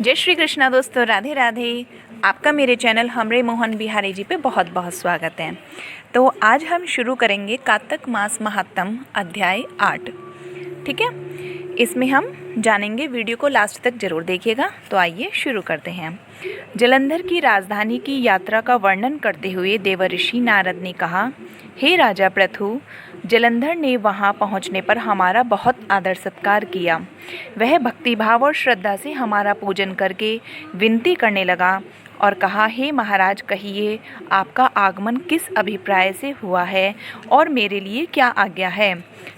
जय श्री कृष्णा दोस्तों, राधे राधे। आपका मेरे चैनल हमरे मोहन बिहारी जी पे बहुत बहुत स्वागत है। तो आज हम शुरू करेंगे कात्तक मास महात्म अध्याय 8। ठीक है, इसमें हम जानेंगे, वीडियो को लास्ट तक जरूर देखिएगा। तो आइए शुरू करते हैं। जलंधर की राजधानी की यात्रा का वर्णन करते हुए देवर्षि नारद ने कहा, हे राजा पृथु, जलंधर ने वहां पहुंचने पर हमारा बहुत आदर सत्कार किया। वह भक्तिभाव और श्रद्धा से हमारा पूजन करके विनती करने लगा और कहा, हे महाराज, कहिए आपका आगमन किस अभिप्राय से हुआ है और मेरे लिए क्या आज्ञा है।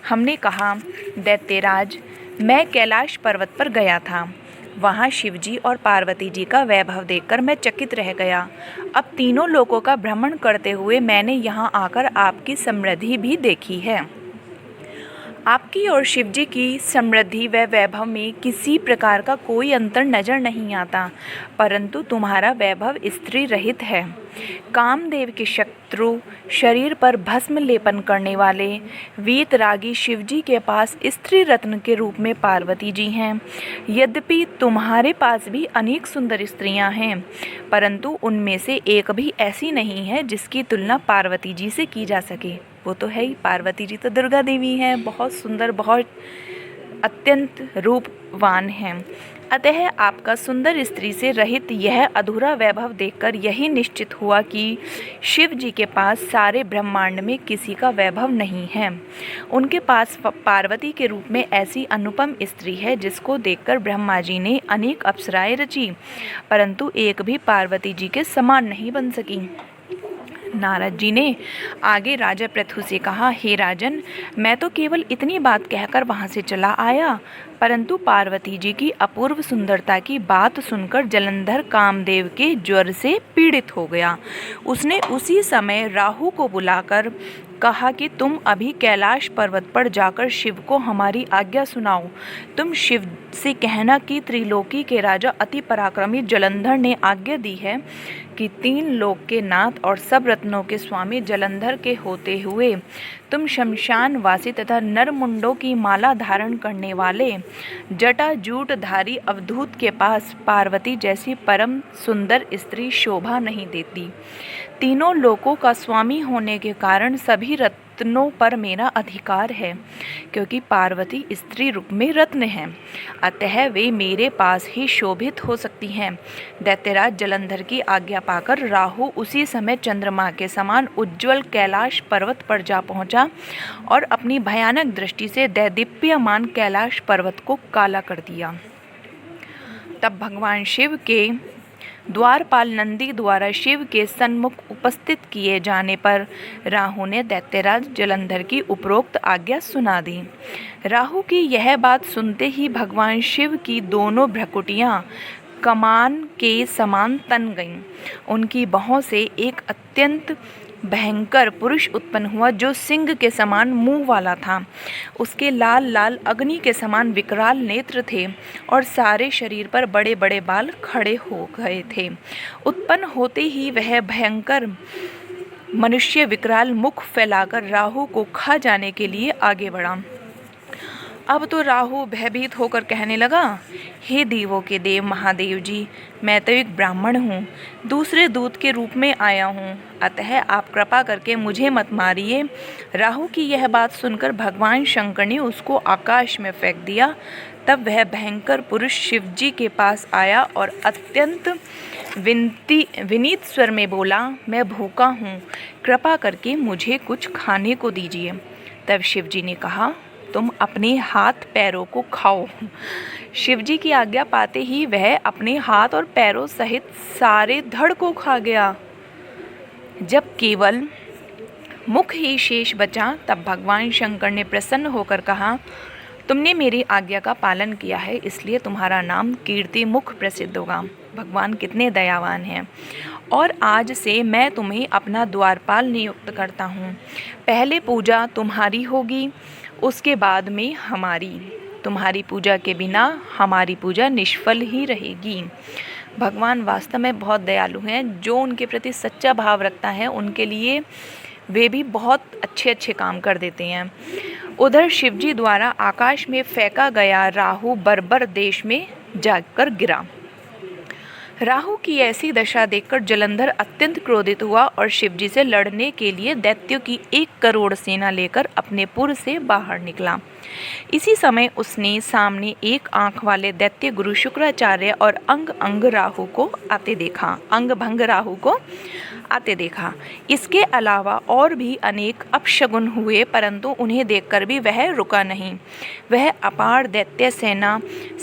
हमने कहा, दैत्यराज, मैं कैलाश पर्वत पर गया था। वहाँ शिवजी और पार्वती जी का वैभव देखकर मैं चकित रह गया। अब तीनों लोकों का भ्रमण करते हुए मैंने यहाँ आकर आपकी समृद्धि भी देखी है। आपकी और शिवजी की समृद्धि व वैभव में किसी प्रकार का कोई अंतर नजर नहीं आता, परंतु तुम्हारा वैभव स्त्री रहित है। कामदेव के शत्रु, शरीर पर भस्म लेपन करने वाले वीतरागी शिवजी के पास स्त्री रत्न के रूप में पार्वती जी हैं। यद्यपि तुम्हारे पास भी अनेक सुंदर स्त्रियां हैं, परंतु उनमें से एक भी ऐसी नहीं है जिसकी तुलना पार्वती जी से की जा सके। वो तो है ही, पार्वती जी तो दुर्गा देवी हैं, बहुत सुंदर, बहुत अत्यंत रूपवान हैं। अतः आपका सुंदर स्त्री से रहित यह अधूरा वैभव देखकर यही निश्चित हुआ कि शिव जी के पास सारे ब्रह्मांड में किसी का वैभव नहीं है। उनके पास पार्वती के रूप में ऐसी अनुपम स्त्री है जिसको देखकर ब्रह्मा जी ने अनेक अप्सराएं रची, परंतु एक भी पार्वती जी के समान नहीं बन सकी। नारद जी ने आगे राजा पृथु से कहा, हे राजन, मैं तो केवल इतनी बात कहकर वहां से चला आया, परंतु पार्वती जी की अपूर्व सुंदरता की बात सुनकर जलंधर कामदेव के ज्वर से पीड़ित हो गया। उसने उसी समय राहु को बुलाकर कहा कि तुम अभी कैलाश पर्वत पर जाकर शिव को हमारी आज्ञा सुनाओ। तुम शिव से कहना कि त्रिलोकी के राजा अति पराक्रमी जलंधर ने आज्ञा दी है कि 3 लोक के नाथ और सब रत्नों के स्वामी जलंधर के होते हुए तुम शमशान वासी तथा नरमुंडों की माला धारण करने वाले जटाजूटधारी अवधूत के पास पार्वती जैसी परम सुंदर स्त्री शोभा नहीं देती। तीनों लोकों का स्वामी होने के कारण सभी रत्नों पर मेरा अधिकार है, क्योंकि पार्वती स्त्री रूप में रत्न हैं, अतः वे मेरे पास ही शोभित हो सकती हैं। दैत्यराज जलंधर की आज्ञा पाकर राहु उसी समय चंद्रमा के समान उज्ज्वल कैलाश पर्वत पर जा पहुंचा और अपनी भयानक दृष्टि से दैदीप्यमान कैलाश पर्वत को काला कर दिया। तब भगवान शिव के द्वारपाल नंदी द्वारा शिव के सन्मुख उपस्थित किए जाने पर राहु ने दैत्यराज जलंधर की उपरोक्त आज्ञा सुना दी। राहु की यह बात सुनते ही भगवान शिव की दोनों भ्रकुटियां कमान के समान तन गईं। उनकी बाहों से एक अत्यंत भयंकर पुरुष उत्पन्न हुआ जो सिंह के समान मुंह वाला था। उसके लाल लाल अग्नि के समान विकराल नेत्र थे और सारे शरीर पर बड़े बड़े बाल खड़े हो गए थे। उत्पन्न होते ही वह भयंकर मनुष्य विकराल मुख फैलाकर राहु को खा जाने के लिए आगे बढ़ा। अब तो राहु भयभीत होकर कहने लगा, हे देवों के देव महादेव जी, मैं तो एक ब्राह्मण हूँ, दूसरे दूत के रूप में आया हूँ, अतः आप कृपा करके मुझे मत मारिए। राहु की यह बात सुनकर भगवान शंकर ने उसको आकाश में फेंक दिया। तब वह भयंकर पुरुष शिवजी के पास आया और अत्यंत विनीत स्वर में बोला, मैं भूखा हूँ, कृपा करके मुझे कुछ खाने को दीजिए। तब शिवजी ने कहा, तुम अपने हाथ पैरों को खाओ। शिवजी की आज्ञा पाते ही वह अपने हाथ और पैरों सहित सारे धड़ को खा गया। जब केवल मुख ही शेष बचा, तब भगवान शंकर ने प्रसन्न होकर कहा, तुमने मेरी आज्ञा का पालन किया है, इसलिए तुम्हारा नाम कीर्ति मुख प्रसिद्ध होगा। भगवान कितने दयावान हैं। और आज से मैं तुम्हें अपना द्वारपाल नियुक्त करता हूँ। पहले पूजा तुम्हारी होगी, उसके बाद में हमारी। तुम्हारी पूजा के बिना हमारी पूजा निष्फल ही रहेगी। भगवान वास्तव में बहुत दयालु हैं। जो उनके प्रति सच्चा भाव रखता है उनके लिए वे भी बहुत अच्छे अच्छे काम कर देते हैं। उधर शिवजी द्वारा आकाश में फेंका गया राहु बर्बर देश में जाकर गिरा। राहु की ऐसी दशा देखकर जलंधर अत्यंत क्रोधित हुआ और शिवजी से लड़ने के लिए दैत्यों की 1 करोड़ सेना लेकर अपने पुर से बाहर निकला। इसी समय उसने सामने एक आंख वाले दैत्य गुरु शुक्राचार्य और अंग भंग राहु को आते देखा। इसके अलावा और भी अनेक अपशगुन हुए, परंतु उन्हें देखकर भी वह रुका नहीं। वह अपार दैत्य सेना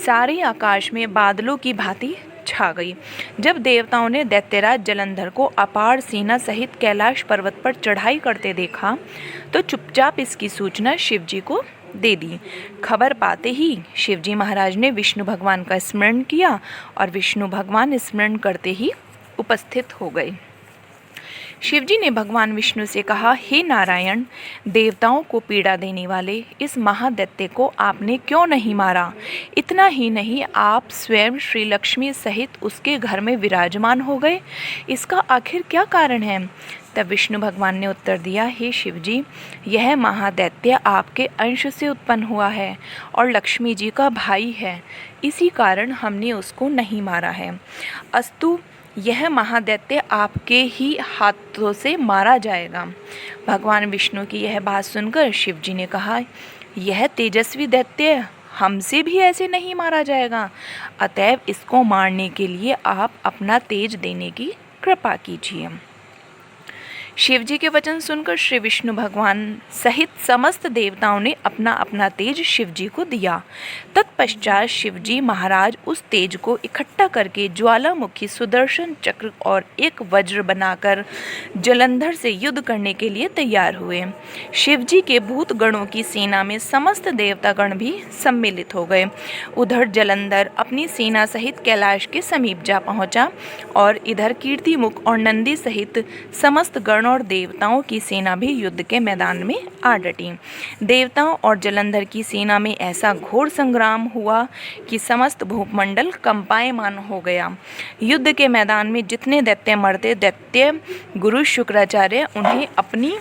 सारे आकाश में बादलों की भांति छा गई। जब देवताओं ने दैत्यराज जलंधर को अपार सेना सहित कैलाश पर्वत पर चढ़ाई करते देखा तो चुपचाप इसकी सूचना शिवजी को दे दी। खबर पाते ही शिवजी महाराज ने विष्णु भगवान का स्मरण किया और विष्णु भगवान स्मरण करते ही उपस्थित हो गए। शिवजी ने भगवान विष्णु से कहा, हे नारायण, देवताओं को पीड़ा देने वाले इस महादैत्य को आपने क्यों नहीं मारा? इतना ही नहीं, आप स्वयं श्री लक्ष्मी सहित उसके घर में विराजमान हो गए। इसका आखिर क्या कारण है? तब विष्णु भगवान ने उत्तर दिया, हे शिवजी, यह महादैत्य आपके अंश से उत्पन्न हुआ है और लक्ष्मी जी का भाई है। इसी कारण हमने उसको नहीं मारा है। अस्तु, यह महादैत्य आपके ही हाथों से मारा जाएगा। भगवान विष्णु की यह बात सुनकर शिवजी ने कहा, यह तेजस्वी दैत्य हमसे भी ऐसे नहीं मारा जाएगा। अतएव इसको मारने के लिए आप अपना तेज देने की कृपा कीजिए। शिवजी के वचन सुनकर श्री विष्णु भगवान सहित समस्त देवताओं ने अपना अपना तेज शिवजी को दिया। तत्पश्चात शिवजी महाराज उस तेज को इकट्ठा करके ज्वालामुखी, सुदर्शन चक्र और एक वज्र बनाकर जलंधर से युद्ध करने के लिए तैयार हुए। शिवजी के भूत गणों की सेना में समस्त देवतागण भी सम्मिलित हो गए। उधर जलंधर अपनी सेना सहित कैलाश के समीप जा पहुंचा और इधर कीर्तिमुख और नंदी सहित समस्त गण और देवताओं की सेना भी युद्ध के मैदान में आ डटी। देवताओं और जलंधर की सेना में ऐसा घोर संग्राम हुआ कि समस्त भूमंडल कंपायमान हो गया। युद्ध के मैदान में जितने दैत्य मरते, दैत्य गुरु शुक्राचार्य उन्हें अपनी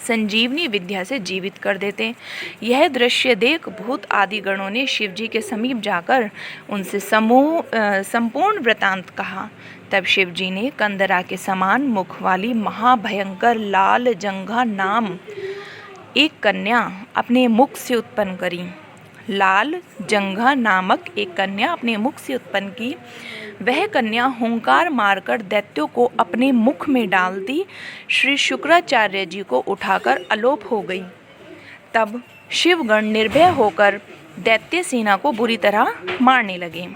संजीवनी विद्या से जीवित कर देते। यह दृश्य देख भूत आदि गणों ने शिवजी के समीप जाकर उनसे संपूर्ण वृतांत कहा। तब शिवजी ने कंदरा के समान मुख वाली महाभयंकर लाल जंघा नाम एक कन्या अपने मुख से उत्पन्न करी। लाल जंघा नामक एक कन्या अपने मुख से उत्पन्न की। वह कन्या हुंकार मारकर दैत्यों को अपने मुख में डालती श्री शुक्राचार्य जी को उठाकर अलोप हो गई। तब शिवगण निर्भय होकर दैत्य सेना को बुरी तरह मारने लगे।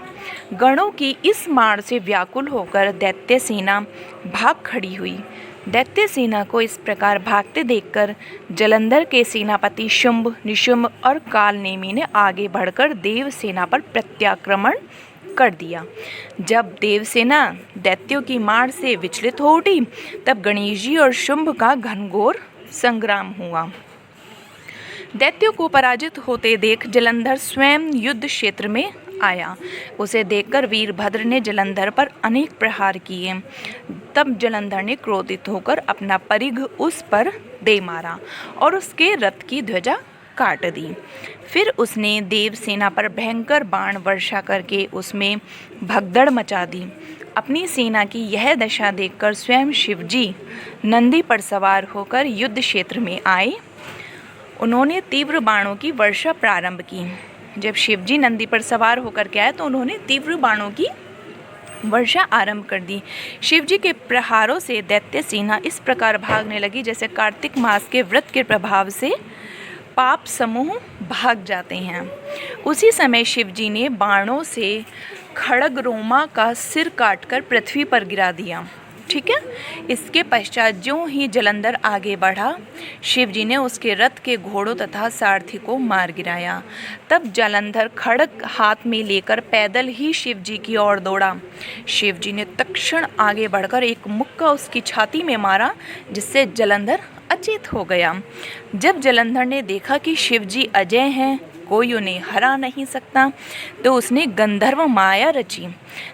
गणों की इस मार से व्याकुल होकर दैत्य सेना भाग खड़ी हुई। दैत्य सेना को इस प्रकार भागते देखकर जलंधर के सेनापति शुंभ, निशुंभ और कालनेमी ने आगे बढ़कर देव सेना पर प्रत्याक्रमण कर दिया। जब देवसेना दैत्यों की मार से विचलित हो उठी, तब गणेश जी और शुंभ का घनघोर संग्राम हुआ। दैत्यों को पराजित होते देख जलंधर स्वयं युद्ध क्षेत्र में आया। उसे देखकर वीरभद्र ने जलंधर पर अनेक प्रहार किए। तब जलंधर ने क्रोधित होकर अपना परिघ उस पर दे मारा और उसके रथ की ध्वजा काट दी। फिर उसने देवसेना पर भयंकर बाण वर्षा करके उसमें भगदड़ मचा दी। अपनी सेना की यह दशा देखकर स्वयं शिवजी नंदी पर सवार होकर युद्ध क्षेत्र में आए। उन्होंने तीव्र बाणों की वर्षा प्रारंभ की। जब शिवजी नंदी पर सवार होकर के आए तो उन्होंने तीव्र बाणों की वर्षा आरंभ कर दी। शिवजी के प्रहारों से दैत्य सेना इस प्रकार भागने लगी जैसे कार्तिक मास के व्रत के प्रभाव से पाप समूह भाग जाते हैं। उसी समय शिवजी ने बाणों से खड़ग रोमा का सिर काटकर पृथ्वी पर गिरा दिया। ठीक है। इसके पश्चात ज्यों ही जलंधर आगे बढ़ा, शिवजी ने उसके रथ के घोड़ों तथा सारथी को मार गिराया। तब जलंधर खड़ग हाथ में लेकर पैदल ही शिवजी की ओर दौड़ा। शिवजी ने तत्क्षण आगे बढ़कर एक मुक्का उसकी छाती में मारा, जिससे जलंधर अचेत हो गया। जब जलंधर ने देखा कि शिवजी अजय हैं, कोई उन्हें हरा नहीं सकता, तो उसने गंधर्व माया रची।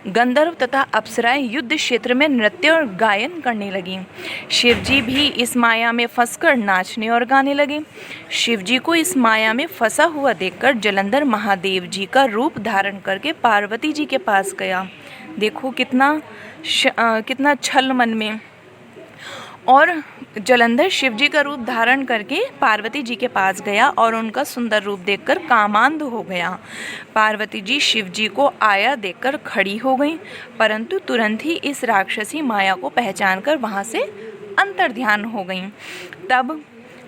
गंधर्व तथा अप्सराएं युद्ध क्षेत्र में नृत्य और गायन करने लगी। शिवजी भी इस माया में फंसकर नाचने और गाने लगे। शिवजी को इस माया में फंसा हुआ देखकर जलंधर महादेव जी का रूप धारण करके पार्वती जी के पास गया देखो कितना छल मन में। और जलंधर शिवजी का रूप धारण करके पार्वती जी के पास गया और उनका सुंदर रूप देखकर कामांध हो गया। पार्वती जी शिवजी को आया देखकर खड़ी हो गईं, परंतु तुरंत ही इस राक्षसी माया को पहचानकर वहां से अंतर्ध्यान हो गईं। तब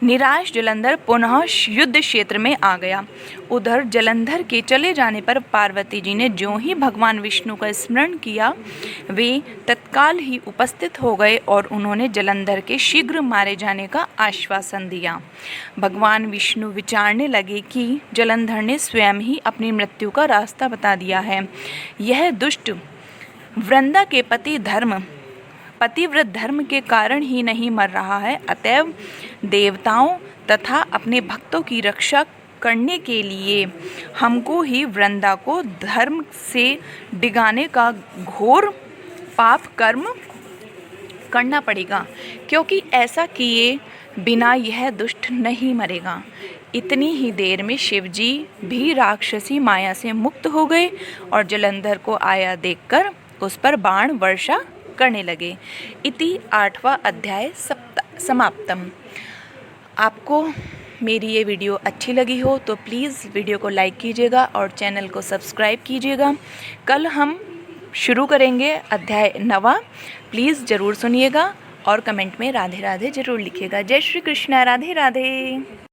निराश जलंधर पुनः युद्ध क्षेत्र में आ गया। उधर जलंधर के चले जाने पर पार्वती जी ने ज्यों ही भगवान विष्णु का स्मरण किया, वे तत्काल ही उपस्थित हो गए और उन्होंने जलंधर के शीघ्र मारे जाने का आश्वासन दिया। भगवान विष्णु विचारने लगे कि जलंधर ने स्वयं ही अपनी मृत्यु का रास्ता बता दिया है। यह दुष्ट वृंदा के पतिव्रत धर्म के कारण ही नहीं मर रहा है, अतएव देवताओं तथा अपने भक्तों की रक्षा करने के लिए हमको ही वृंदा को धर्म से डिगाने का घोर पाप कर्म करना पड़ेगा, क्योंकि ऐसा किए बिना यह दुष्ट नहीं मरेगा। इतनी ही देर में शिवजी भी राक्षसी माया से मुक्त हो गए और जलंधर को आया देखकर उस पर बाण वर्षा करने लगे। इति 8वां अध्याय समाप्तम। आपको मेरी ये वीडियो अच्छी लगी हो तो प्लीज़ वीडियो को लाइक कीजिएगा और चैनल को सब्सक्राइब कीजिएगा। कल हम शुरू करेंगे अध्याय 9वां। प्लीज़ ज़रूर सुनिएगा और कमेंट में राधे राधे ज़रूर लिखिएगा। जय श्री कृष्ण, राधे राधे।